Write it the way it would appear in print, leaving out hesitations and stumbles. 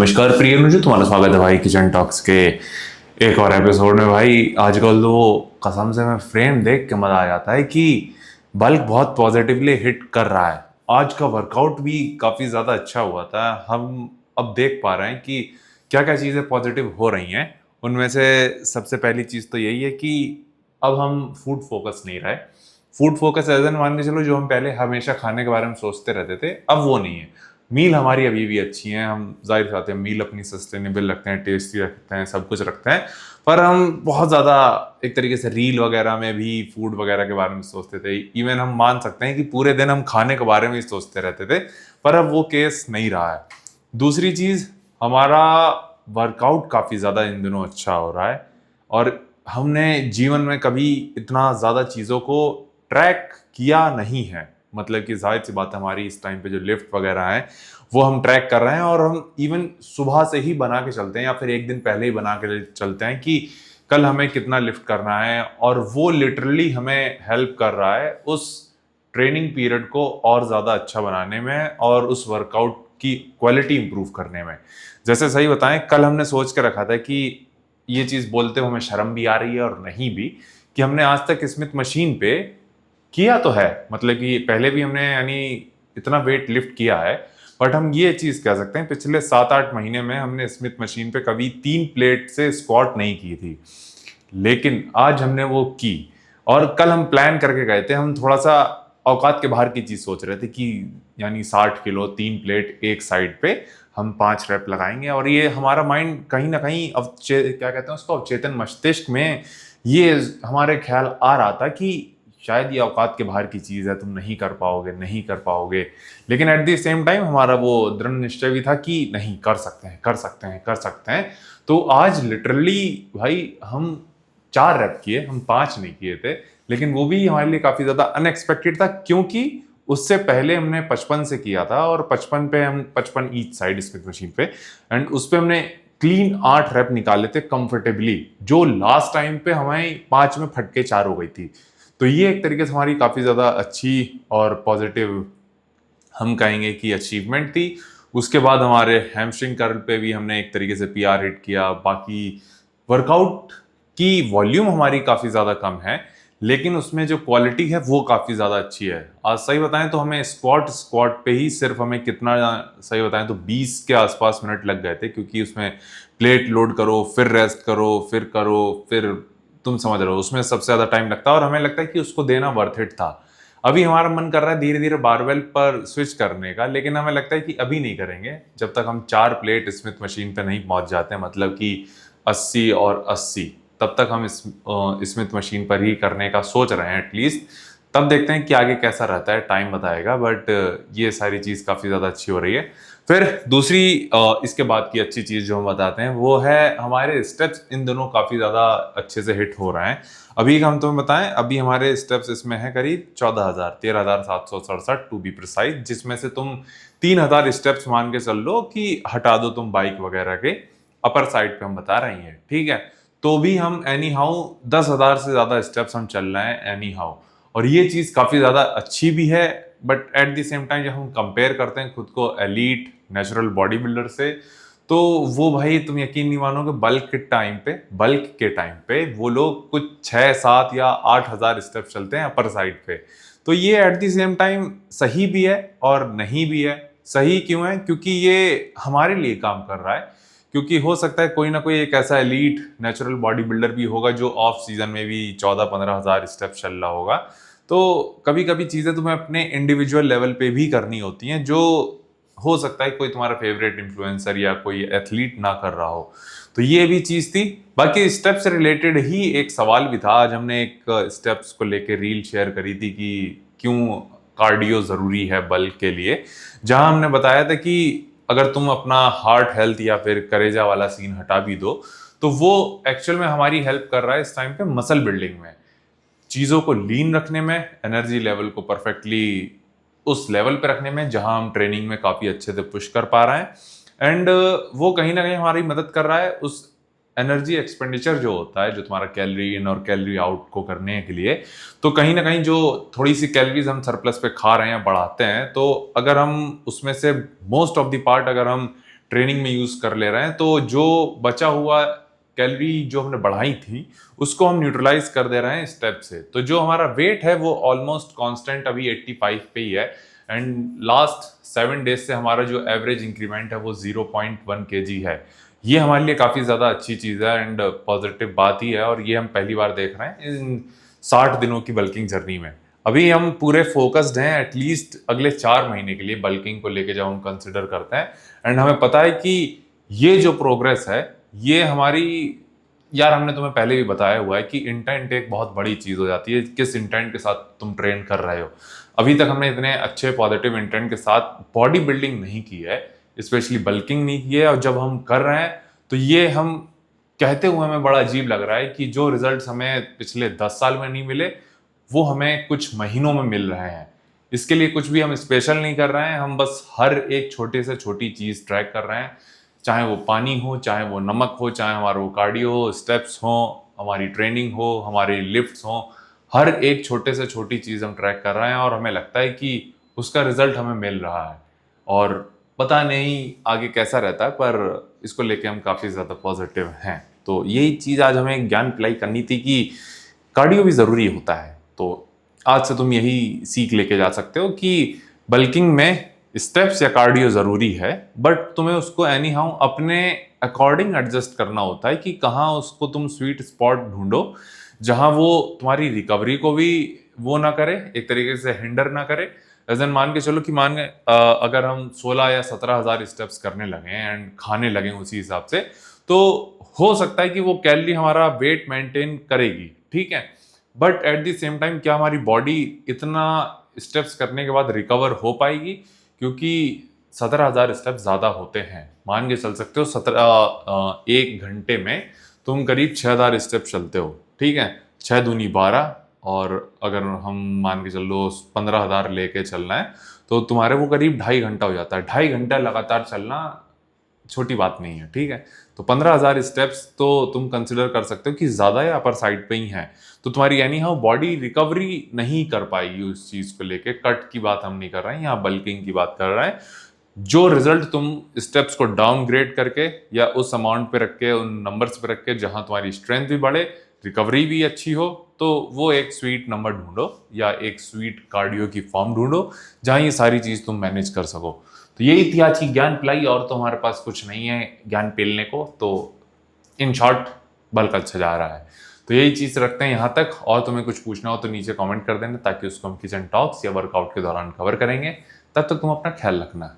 नमस्कार प्रिय मुझे तुम्हारा स्वागत है भाई किचन टॉक्स के एक और एपिसोड में। भाई आजकल तो कसम से मैं फ्रेम देख के मजा आ जाता है कि बल्क बहुत पॉजिटिवली हिट कर रहा है। आज का वर्कआउट भी काफी ज्यादा अच्छा हुआ था। हम अब देख पा रहे हैं कि क्या क्या चीजें पॉजिटिव हो रही हैं। उनमें से सबसे पहली चीज तो यही है कि अब हम फूड फोकस नहीं रहे। फूड फोकस एज एन मान के चलो, जो हम पहले हमेशा खाने के बारे में सोचते रहते थे अब वो नहीं है। मील हमारी अभी भी अच्छी हैं, हम जाहिर चाहते हैं मील अपनी सस्टेनेबल रखते हैं, टेस्टी रखते हैं, सब कुछ रखते हैं। पर हम बहुत ज़्यादा एक तरीके से रील वगैरह में भी फूड वगैरह के बारे में सोचते थे। इवन हम मान सकते हैं कि पूरे दिन हम खाने के बारे में ही सोचते रहते थे, पर अब वो केस नहीं रहा है। दूसरी चीज़, हमारा वर्कआउट काफ़ी ज़्यादा इन दिनों अच्छा हो रहा है। और हमने जीवन में कभी इतना ज़्यादा चीज़ों को ट्रैक किया नहीं है। मतलब कि जाहिर सी बात है, हमारी इस टाइम पे जो लिफ्ट वगैरह है वो हम ट्रैक कर रहे हैं, और हम इवन सुबह से ही बना के चलते हैं या फिर एक दिन पहले ही बना के चलते हैं कि कल हमें कितना लिफ्ट करना है। और वो लिटरली हमें हेल्प कर रहा है उस ट्रेनिंग पीरियड को और ज़्यादा अच्छा बनाने में और उस वर्कआउट की क्वालिटी इंप्रूव करने में। जैसे सही बताएं, कल हमने सोच के रखा था कि ये चीज़ बोलते हुए हमें शर्म भी आ रही है और नहीं भी, कि हमने आज तक स्मिथ मशीन पे किया तो है, मतलब कि पहले भी हमने यानी इतना वेट लिफ्ट किया है। बट हम ये चीज कह सकते हैं पिछले 7-8 महीने में हमने स्मिथ मशीन पे कभी 3 प्लेट से स्क्वाट नहीं की थी, लेकिन आज हमने वो की। और कल हम प्लान करके गए थे, हम थोड़ा सा औकात के बाहर की चीज सोच रहे थे कि यानी 60 किलो 3 प्लेट एक साइड पे हम 5 रैप लगाएंगे। और ये हमारा माइंड कहीं ना कहीं क्या कहते हैं उसको, अवचेतन मस्तिष्क में ये हमारे ख्याल आ रहा था कि शायद ये औकात के बाहर की चीज है, तुम नहीं कर पाओगे, नहीं कर पाओगे। लेकिन एट द सेम टाइम हमारा वो दृढ़ निश्चय भी था कि नहीं, कर सकते हैं, कर सकते हैं, कर सकते हैं। तो आज लिटरली भाई हम 4 रैप किए, हम 5 नहीं किए थे। लेकिन वो भी हमारे लिए काफी ज्यादा अनएक्सपेक्टेड था, क्योंकि उससे पहले हमने 55 से किया था, और 55 पे हम 55 ईच साइड स्मिथ मशीन पे, एंड उस पे हमने क्लीन 8 रैप निकाले थे कंफर्टेबली, जो लास्ट टाइम पे हमें 5 में फटके 4 हो गई थी। तो ये एक तरीके से हमारी काफ़ी ज़्यादा अच्छी और पॉजिटिव हम कहेंगे कि अचीवमेंट थी। उसके बाद हमारे हैमस्ट्रिंग कर्ल पे भी हमने एक तरीके से पीआर हिट किया। बाकी वर्कआउट की वॉल्यूम हमारी काफ़ी ज़्यादा कम है, लेकिन उसमें जो क्वालिटी है वो काफ़ी ज़्यादा अच्छी है। आज सही बताएं तो हमें स्क्वाट पे ही सिर्फ हमें कितना, सही बताएं तो 20 के आसपास मिनट लग गए थे, क्योंकि उसमें प्लेट लोड करो, फिर रेस्ट करो, फिर तुम समझ रहे हो, उसमें सबसे ज्यादा टाइम लगता है। और हमें लगता है कि उसको देना वर्थ इट था। अभी हमारा मन कर रहा है धीरे धीरे बारबेल पर स्विच करने का, लेकिन हमें लगता है कि अभी नहीं करेंगे जब तक हम 4 प्लेट स्मिथ मशीन पे नहीं पहुंच जाते, मतलब कि 80 और 80, तब तक हम स्मिथ मशीन पर ही करने का सोच रहे हैं एटलीस्ट। तब देखते हैं कि आगे कैसा रहता है, टाइम बताएगा। बट ये सारी चीज काफी ज्यादा अच्छी हो रही है। फिर दूसरी इसके बाद की अच्छी चीज जो हम बताते हैं वो है हमारे स्टेप्स इन दोनों काफी ज्यादा अच्छे से हिट हो रहे हैं। अभी हम तुम्हें बताएं, अभी हमारे स्टेप्स इसमें है करीब 14,000, 13,767 टू बी प्रिसाइज, जिसमें से तुम 3,000 स्टेप्स मान के चल लो कि हटा दो तुम बाइक वगैरह के, अपर साइड पे हम बता रही हैं, ठीक है। तो भी हम एनी हाउ 10,000 से ज्यादा स्टेप्स हम चल रहे हैं एनी हाउ। और ये चीज काफी ज्यादा अच्छी भी है। But at the same time जब हम कंपेयर करते हैं खुद को एलीट नेचुरल बॉडी बिल्डर से, तो वो भाई तुम यकीन नहीं मानोगे, बल्क के टाइम पे वो लोग कुछ 6-7 या 8,000 स्टेप चलते हैं अपर साइड पे। तो ये एट द सेम टाइम सही भी है और नहीं भी है। सही क्यों है? क्योंकि ये हमारे लिए काम कर रहा है। क्योंकि हो सकता है कोई ना कोई एक ऐसा एलीट नेचुरल बॉडी बिल्डर भी होगा जो ऑफ सीजन में भी 14-15,000 स्टेप चल रहा होगा। तो कभी कभी चीजें तुम्हें अपने इंडिविजुअल लेवल पे भी करनी होती हैं, जो हो सकता है कोई तुम्हारा फेवरेट इन्फ्लुएंसर या कोई एथलीट ना कर रहा हो। तो ये भी चीज थी। बाकी स्टेप से रिलेटेड ही एक सवाल भी था। आज हमने एक स्टेप्स को लेके रील शेयर करी थी कि क्यों कार्डियो जरूरी है बल्क के लिए, जहां हमने बताया था कि अगर तुम अपना हार्ट हेल्थ या फिर करेजा वाला सीन हटा भी दो, तो वो एक्चुअल में हमारी हेल्प कर रहा है इस टाइम पे मसल बिल्डिंग में, चीज़ों को लीन रखने में, एनर्जी लेवल को परफेक्टली उस लेवल पे रखने में जहां हम ट्रेनिंग में काफ़ी अच्छे से पुश कर पा रहे हैं। एंड वो कहीं ना कहीं हमारी मदद कर रहा है उस एनर्जी एक्सपेंडिचर जो होता है, जो तुम्हारा कैलोरी इन और कैलोरी आउट को करने के लिए। तो कहीं ना कहीं जो थोड़ी सी कैलोरीज हम सरप्लस पे खा रहे हैं, बढ़ाते हैं, तो अगर हम उसमें से मोस्ट ऑफ द पार्ट अगर हम ट्रेनिंग में यूज कर ले रहे हैं, तो जो बचा हुआ कैलोरी जो हमने बढ़ाई थी उसको हम न्यूट्रलाइज कर दे रहे हैं स्टेप से। तो जो हमारा वेट है वो ऑलमोस्ट कांस्टेंट अभी 85 पे ही है, एंड लास्ट 7 डेज से हमारा जो एवरेज इंक्रीमेंट है वो 0.1 kg है। ये हमारे लिए काफी ज्यादा अच्छी चीज है एंड पॉजिटिव बात ही है, और ये हम पहली बार देख रहे हैं इन 60 दिनों की बल्किंग जर्नी में। अभी हम पूरे फोकस्ड हैं एटलीस्ट अगले 4 महीने के लिए बल्किंग को लेके जब हम कंसिडर करते हैं, एंड हमें पता है कि ये जो प्रोग्रेस है ये हमारी, यार हमने तुम्हें पहले भी बताया हुआ है कि इंटेंट एक बहुत बड़ी चीज हो जाती है, किस इंटेंट के साथ तुम ट्रेन कर रहे हो। अभी तक हमने इतने अच्छे पॉजिटिव इंटेंट के साथ बॉडी बिल्डिंग नहीं की है, स्पेशली बल्किंग नहीं की है, और जब हम कर रहे हैं तो ये हम कहते हुए हमें बड़ा अजीब लग रहा है कि जो रिजल्ट्स हमें पिछले 10 साल में नहीं मिले वो हमें कुछ महीनों में मिल रहे हैं। इसके लिए कुछ भी हम स्पेशल नहीं कर रहे हैं, हम बस हर एक छोटे से छोटी चीज ट्रैक कर रहे हैं, चाहे वो पानी हो, चाहे वो नमक हो, चाहे हमारा वो कार्डियो हो, स्टेप्स हो, हमारी ट्रेनिंग हो, हमारी लिफ्ट्स हो, हर एक छोटे से छोटी चीज हम ट्रैक कर रहे हैं और हमें लगता है कि उसका रिजल्ट हमें मिल रहा है। और पता नहीं आगे कैसा रहता है, पर इसको लेके हम काफी ज्यादा पॉजिटिव हैं। तो यही चीज आज हमें ज्ञान पिलाई करनी थी कि कार्डियो भी जरूरी होता है। तो आज से तुम यही सीख लेके जा सकते हो कि बल्किंग में स्टेप्स या कार्डियो जरूरी है, बट तुम्हें उसको एनी हाउ अपने अकॉर्डिंग एडजस्ट करना होता है कि कहाँ उसको तुम स्वीट स्पॉट ढूंढो जहां वो तुम्हारी रिकवरी को भी वो ना करे, एक तरीके से हिंडर ना करे। एज मान के चलो कि अगर हम 16 या 17 हज़ार स्टेप्स करने लगे एंड खाने लगे उसी हिसाब से, तो हो सकता है कि वो कैलोरी हमारा वेट मेंटेन करेगी, ठीक है, but at the same time क्या हमारी बॉडी इतना स्टेप्स करने के बाद रिकवर हो पाएगी? क्योंकि 17 हज़ार स्टेप्स ज्यादा होते हैं। मान के चल सकते हो 1 घंटे में तुम करीब 6 हज़ार स्टेप चलते हो, ठीक है, 6 दूनी 12, और अगर हम मान के चल लो 15 हज़ार लेके चलना है तो तुम्हारे वो करीब 2.5 घंटा हो जाता है। 2.5 घंटा लगातार चलना छोटी बात नहीं है, ठीक है। तो 15 हज़ार स्टेप्स तो तुम कंसिडर कर सकते हो कि ज्यादा या अपर साइड पे ही है, तो तुम्हारी यानी हाँ बॉडी रिकवरी नहीं कर पाएगी उस चीज को लेके। कट की बात हम नहीं कर रहे हैं, यहाँ बल्किंग की बात कर रहे हैं। जो रिजल्ट तुम स्टेप्स को डाउनग्रेड करके या उस अमाउंट पे रख के, उन नंबर्स पे रख के जहां तुम्हारी स्ट्रेंथ भी बढ़े, रिकवरी भी अच्छी हो, तो वो एक स्वीट नंबर ढूंढो या एक स्वीट कार्डियो की फॉर्म ढूंढो जहां ये सारी चीज तुम मैनेज कर सको। तो यही थी आज की ज्ञान पिलाई, और तो हमारे पास कुछ नहीं है ज्ञान पेलने को। तो इन शॉर्ट बल्क अच्छा जा रहा है। तो यही चीज रखते हैं यहाँ तक, और तुम्हें कुछ पूछना हो तो नीचे कमेंट कर देना, ताकि उसको हम किचन टॉक्स या वर्कआउट के दौरान कवर करेंगे। तब तक तुम अपना ख्याल रखना।